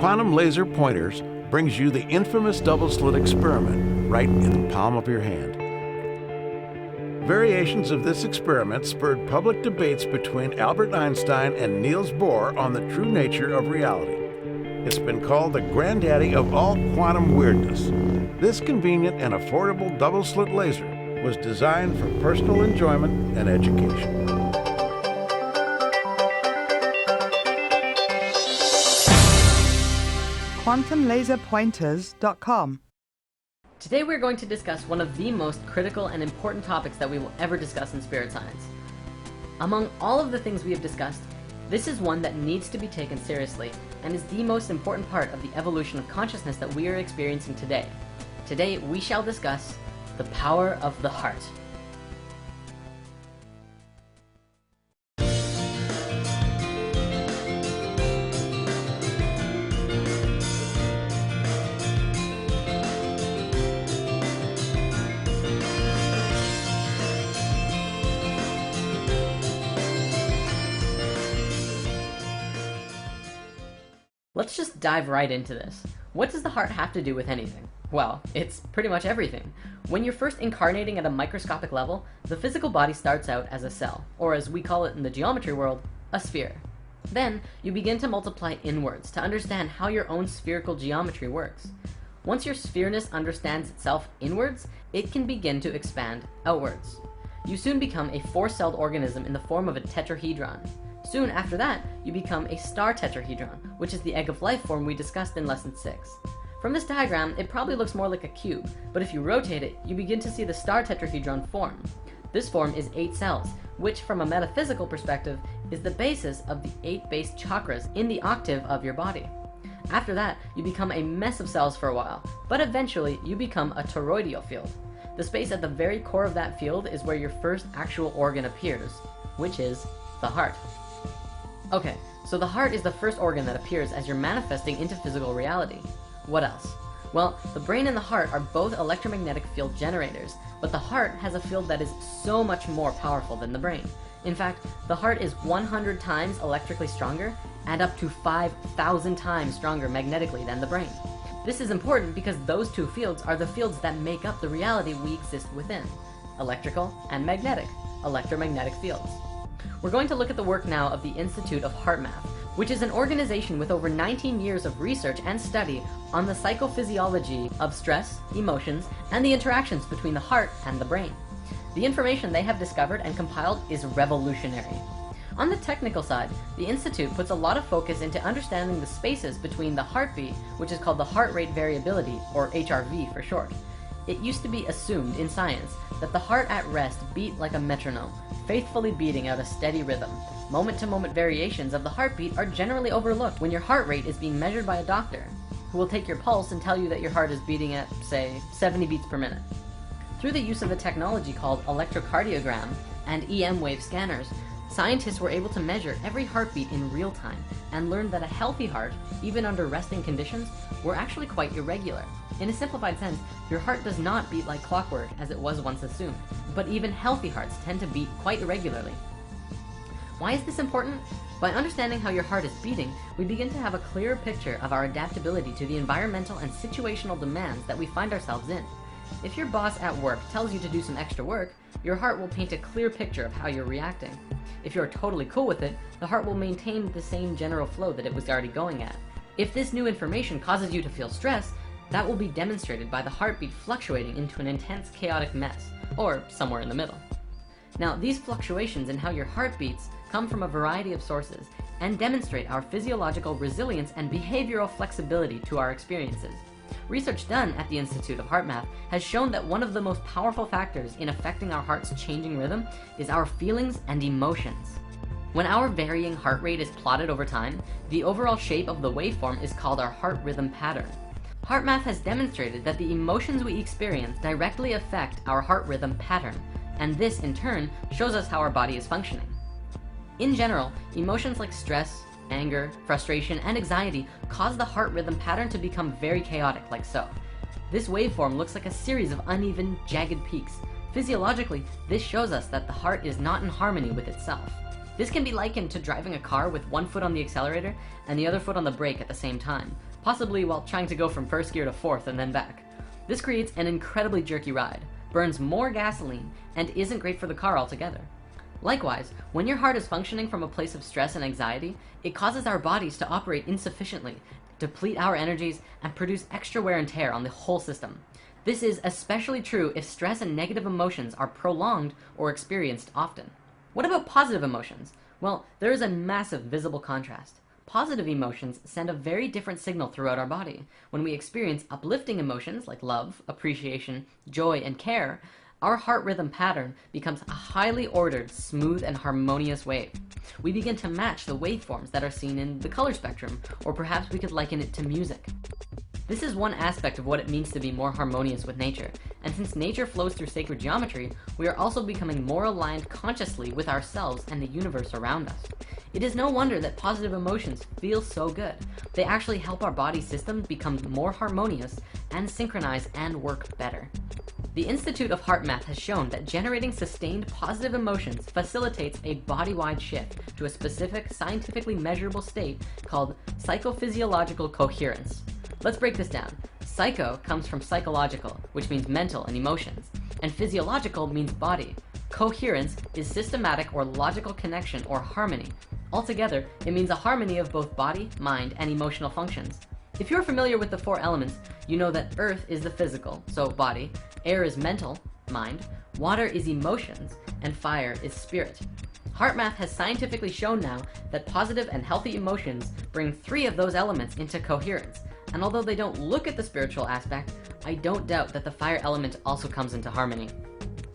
Quantum Laser Pointers brings you the infamous double-slit experiment right in the palm of your hand. Variations of this experiment spurred public debates between Albert Einstein and Niels Bohr on the true nature of reality. It's been called the granddaddy of all quantum weirdness. This convenient and affordable double-slit laser was designed for personal enjoyment and education. QuantumLaserPointers.com. Today we're going to discuss one of the most critical and important topics that we will ever discuss in spirit science. Among all of the things we have discussed, this is one that needs to be taken seriously and is the most important part of the evolution of consciousness that we are experiencing today. Today we shall discuss the power of the heart. Let's just dive right into this. What does the heart have to do with anything? Well, it's pretty much everything. When you're first incarnating at a microscopic level, the physical body starts out as a cell, or as we call it in the geometry world, a sphere. Then, you begin to multiply inwards to understand how your own spherical geometry works. Once your sphereness understands itself inwards, it can begin to expand outwards. You soon become a four-celled organism in the form of a tetrahedron. Soon after that, you become a star tetrahedron, which is the egg of life form we discussed in lesson 6. From this diagram, it probably looks more like a cube, but if you rotate it, you begin to see the star tetrahedron form. This form is 8 cells, which from a metaphysical perspective is the basis of the 8 base chakras in the octave of your body. After that, you become a mess of cells for a while, but eventually you become a toroidal field. The space at the very core of that field is where your first actual organ appears, which is the heart. Okay, so the heart is the first organ that appears as you're manifesting into physical reality. What else? Well, the brain and the heart are both electromagnetic field generators, but the heart has a field that is so much more powerful than the brain. In fact, the heart is 100 times electrically stronger and up to 5,000 times stronger magnetically than the brain. This is important because those two fields are the fields that make up the reality we exist within: electrical and magnetic, electromagnetic fields. We're going to look at the work now of the Institute of HeartMath, which is an organization with over 19 years of research and study on the psychophysiology of stress, emotions, and the interactions between the heart and the brain. The information they have discovered and compiled is revolutionary. On the technical side, the Institute puts a lot of focus into understanding the spaces between the heartbeat, which is called the heart rate variability, or HRV for short. It used to be assumed in science that the heart at rest beat like a metronome, faithfully beating out a steady rhythm. Moment-to-moment variations of the heartbeat are generally overlooked when your heart rate is being measured by a doctor, who will take your pulse and tell you that your heart is beating at, say, 70 beats per minute. Through the use of a technology called electrocardiogram and EM wave scanners, scientists were able to measure every heartbeat in real time and learned that a healthy heart, even under resting conditions, were actually quite irregular. In a simplified sense, your heart does not beat like clockwork as it was once assumed, but even healthy hearts tend to beat quite irregularly. Why is this important? By understanding how your heart is beating, we begin to have a clearer picture of our adaptability to the environmental and situational demands that we find ourselves in. If your boss at work tells you to do some extra work, your heart will paint a clear picture of how you're reacting. If you're totally cool with it, the heart will maintain the same general flow that it was already going at. If this new information causes you to feel stress, that will be demonstrated by the heartbeat fluctuating into an intense chaotic mess, or somewhere in the middle. Now, these fluctuations in how your heart beats come from a variety of sources and demonstrate our physiological resilience and behavioral flexibility to our experiences. Research done at the Institute of HeartMath has shown that one of the most powerful factors in affecting our heart's changing rhythm is our feelings and emotions. When our varying heart rate is plotted over time, the overall shape of the waveform is called our heart rhythm pattern. HeartMath has demonstrated that the emotions we experience directly affect our heart rhythm pattern, and this in turn shows us how our body is functioning. In general, emotions like stress, anger, frustration, and anxiety cause the heart rhythm pattern to become very chaotic, like so. This waveform looks like a series of uneven, jagged peaks. Physiologically, this shows us that the heart is not in harmony with itself. This can be likened to driving a car with one foot on the accelerator and the other foot on the brake at the same time. possibly while trying to go from first gear to fourth and then back. This creates an incredibly jerky ride, burns more gasoline, and isn't great for the car altogether. Likewise, when your heart is functioning from a place of stress and anxiety, it causes our bodies to operate insufficiently, deplete our energies, and produce extra wear and tear on the whole system. This is especially true if stress and negative emotions are prolonged or experienced often. What about positive emotions? Well, there is a massive visible contrast. Positive emotions send a very different signal throughout our body. When we experience uplifting emotions like love, appreciation, joy, and care, our heart rhythm pattern becomes a highly ordered, smooth, and harmonious wave. We begin to match the waveforms that are seen in the color spectrum, or perhaps we could liken it to music. This is one aspect of what it means to be more harmonious with nature, and since nature flows through sacred geometry, we are also becoming more aligned consciously with ourselves and the universe around us. It is no wonder that positive emotions feel so good. They actually help our body system become more harmonious and synchronize and work better. The Institute of Heart Math has shown that generating sustained positive emotions facilitates a body-wide shift to a specific, scientifically measurable state called psychophysiological coherence. Let's break this down. Psycho comes from psychological, which means mental and emotions, and physiological means body. Coherence is systematic or logical connection or harmony. Altogether, it means a harmony of both body, mind, and emotional functions. If you're familiar with the four elements, you know that earth is the physical, so body, air is mental, mind, water is emotions, and fire is spirit. HeartMath has scientifically shown now that positive and healthy emotions bring 3 of those elements into coherence, and although they don't look at the spiritual aspect, I don't doubt that the fire element also comes into harmony.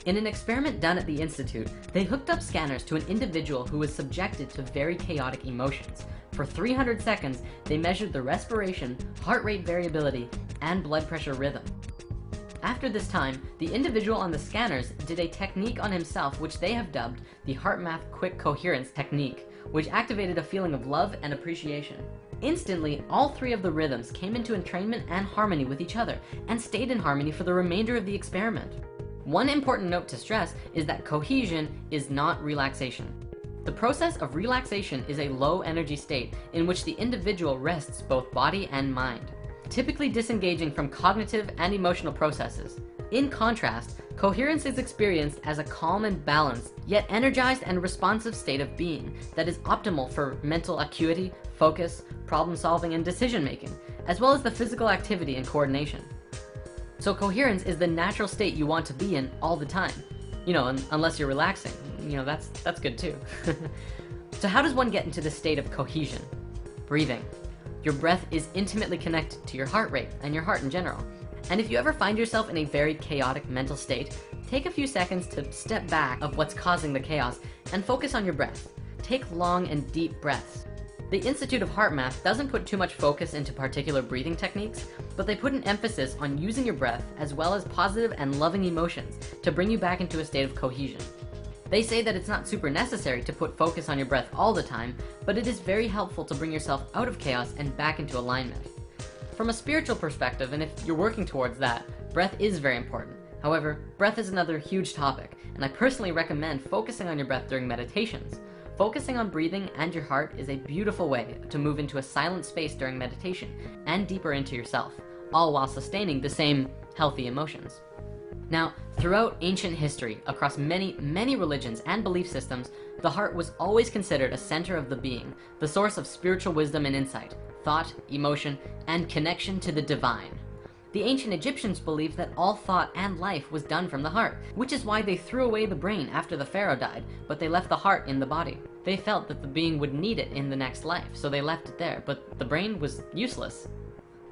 In an experiment done at the Institute, they hooked up scanners to an individual who was subjected to very chaotic emotions. For 300 seconds, they measured the respiration, heart rate variability, and blood pressure rhythm. After this time, the individual on the scanners did a technique on himself which they have dubbed the HeartMath Quick Coherence Technique, which activated a feeling of love and appreciation. Instantly, all 3 of the rhythms came into entrainment and harmony with each other, and stayed in harmony for the remainder of the experiment. One important note to stress is that cohesion is not relaxation. The process of relaxation is a low energy state in which the individual rests both body and mind, typically disengaging from cognitive and emotional processes. In contrast, coherence is experienced as a calm and balanced, yet energized and responsive state of being that is optimal for mental acuity, focus, problem solving, and decision making, as well as the physical activity and coordination. So coherence is the natural state you want to be in all the time. Unless you're relaxing. That's good too. So how does one get into the state of cohesion? Breathing. Your breath is intimately connected to your heart rate and your heart in general. And if you ever find yourself in a very chaotic mental state, take a few seconds to step back of what's causing the chaos and focus on your breath. Take long and deep breaths. The Institute of Heart Math doesn't put too much focus into particular breathing techniques, but they put an emphasis on using your breath as well as positive and loving emotions to bring you back into a state of cohesion. They say that it's not super necessary to put focus on your breath all the time, but it is very helpful to bring yourself out of chaos and back into alignment. From a spiritual perspective, and if you're working towards that, breath is very important. However, breath is another huge topic, and I personally recommend focusing on your breath during meditations. Focusing on breathing and your heart is a beautiful way to move into a silent space during meditation and deeper into yourself, all while sustaining the same healthy emotions. Now, throughout ancient history, across many religions and belief systems, the heart was always considered a center of the being, the source of spiritual wisdom and insight, thought, emotion, and connection to the divine. The ancient Egyptians believed that all thought and life was done from the heart, which is why they threw away the brain after the pharaoh died, but they left the heart in the body. They felt that the being would need it in the next life, so they left it there, but the brain was useless.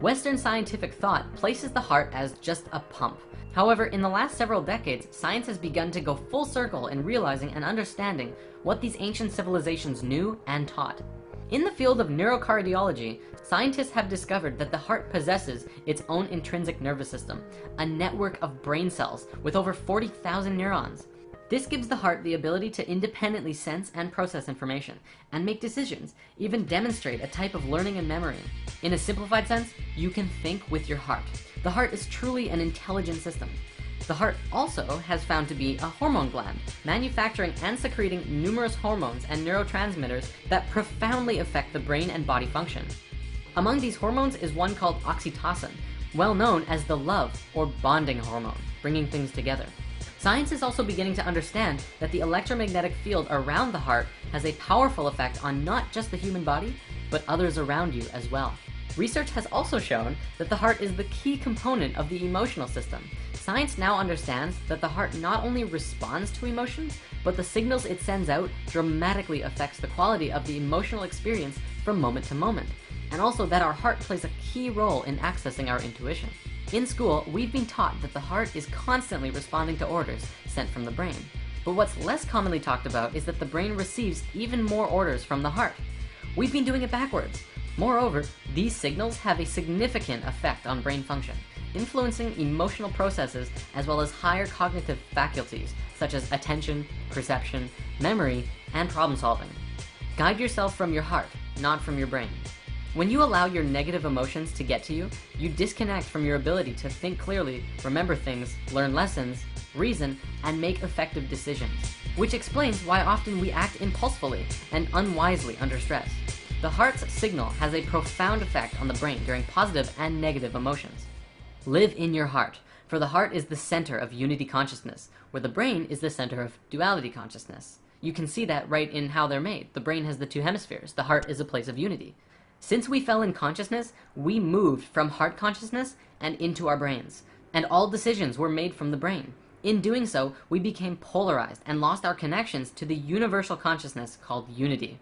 Western scientific thought places the heart as just a pump. However, in the last several decades, science has begun to go full circle in realizing and understanding what these ancient civilizations knew and taught. In the field of neurocardiology, scientists have discovered that the heart possesses its own intrinsic nervous system, a network of brain cells with over 40,000 neurons. This gives the heart the ability to independently sense and process information, and make decisions, even demonstrate a type of learning and memory. In a simplified sense, you can think with your heart. The heart is truly an intelligent system. The heart also has found to be a hormone gland, manufacturing and secreting numerous hormones and neurotransmitters that profoundly affect the brain and body function. Among these hormones is one called oxytocin, well known as the love or bonding hormone, bringing things together. Science is also beginning to understand that the electromagnetic field around the heart has a powerful effect on not just the human body, but others around you as well. Research has also shown that the heart is the key component of the emotional system. Science now understands that the heart not only responds to emotions, but the signals it sends out dramatically affects the quality of the emotional experience from moment to moment, and also that our heart plays a key role in accessing our intuition. In school, we've been taught that the heart is constantly responding to orders sent from the brain. But what's less commonly talked about is that the brain receives even more orders from the heart. We've been doing it backwards. Moreover, these signals have a significant effect on brain function, influencing emotional processes as well as higher cognitive faculties such as attention, perception, memory, and problem solving. Guide yourself from your heart, not from your brain. When you allow your negative emotions to get to you, you disconnect from your ability to think clearly, remember things, learn lessons, reason, and make effective decisions, which explains why often we act impulsively and unwisely under stress. The heart's signal has a profound effect on the brain during positive and negative emotions. Live in your heart, for the heart is the center of unity consciousness, where the brain is the center of duality consciousness. You can see that right in how they're made. The brain has the two hemispheres. The heart is a place of unity. Since we fell in consciousness, we moved from heart consciousness and into our brains, and all decisions were made from the brain. In doing so, we became polarized and lost our connections to the universal consciousness called unity.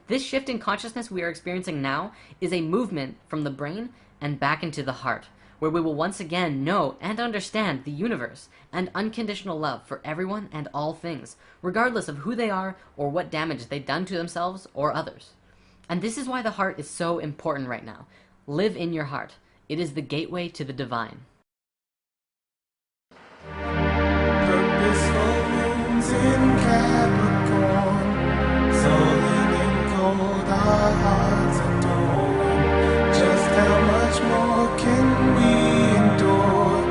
This shift in consciousness we are experiencing now is a movement from the brain and back into the heart, where we will once again know and understand the universe and unconditional love for everyone and all things, regardless of who they are or what damage they've done to themselves or others. And this is why the heart is so important right now. Live in your heart. It is the gateway to the divine. Purposeful moons in Capricorn, sullen and cold, our hearts adorn. Just how much more can we endure?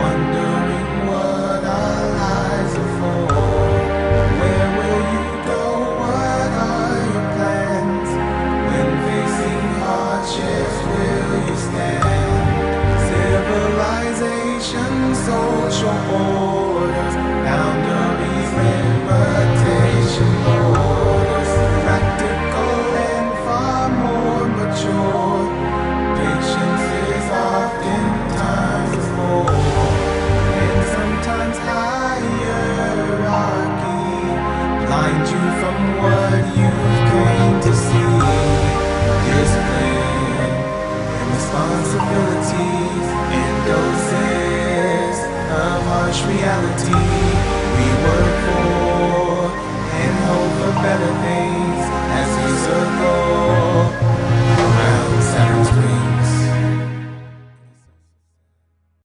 Wondering what our lives are for. Where will you go? What are your plans? When facing hardships, will you stand? Civilization, social borders, boundaries, limitation borders, practical and far more mature. Patience is oftentimes more, and sometimes hierarchy blind you from what you came to see. Discipline and responsibilities and doses of harsh reality. We were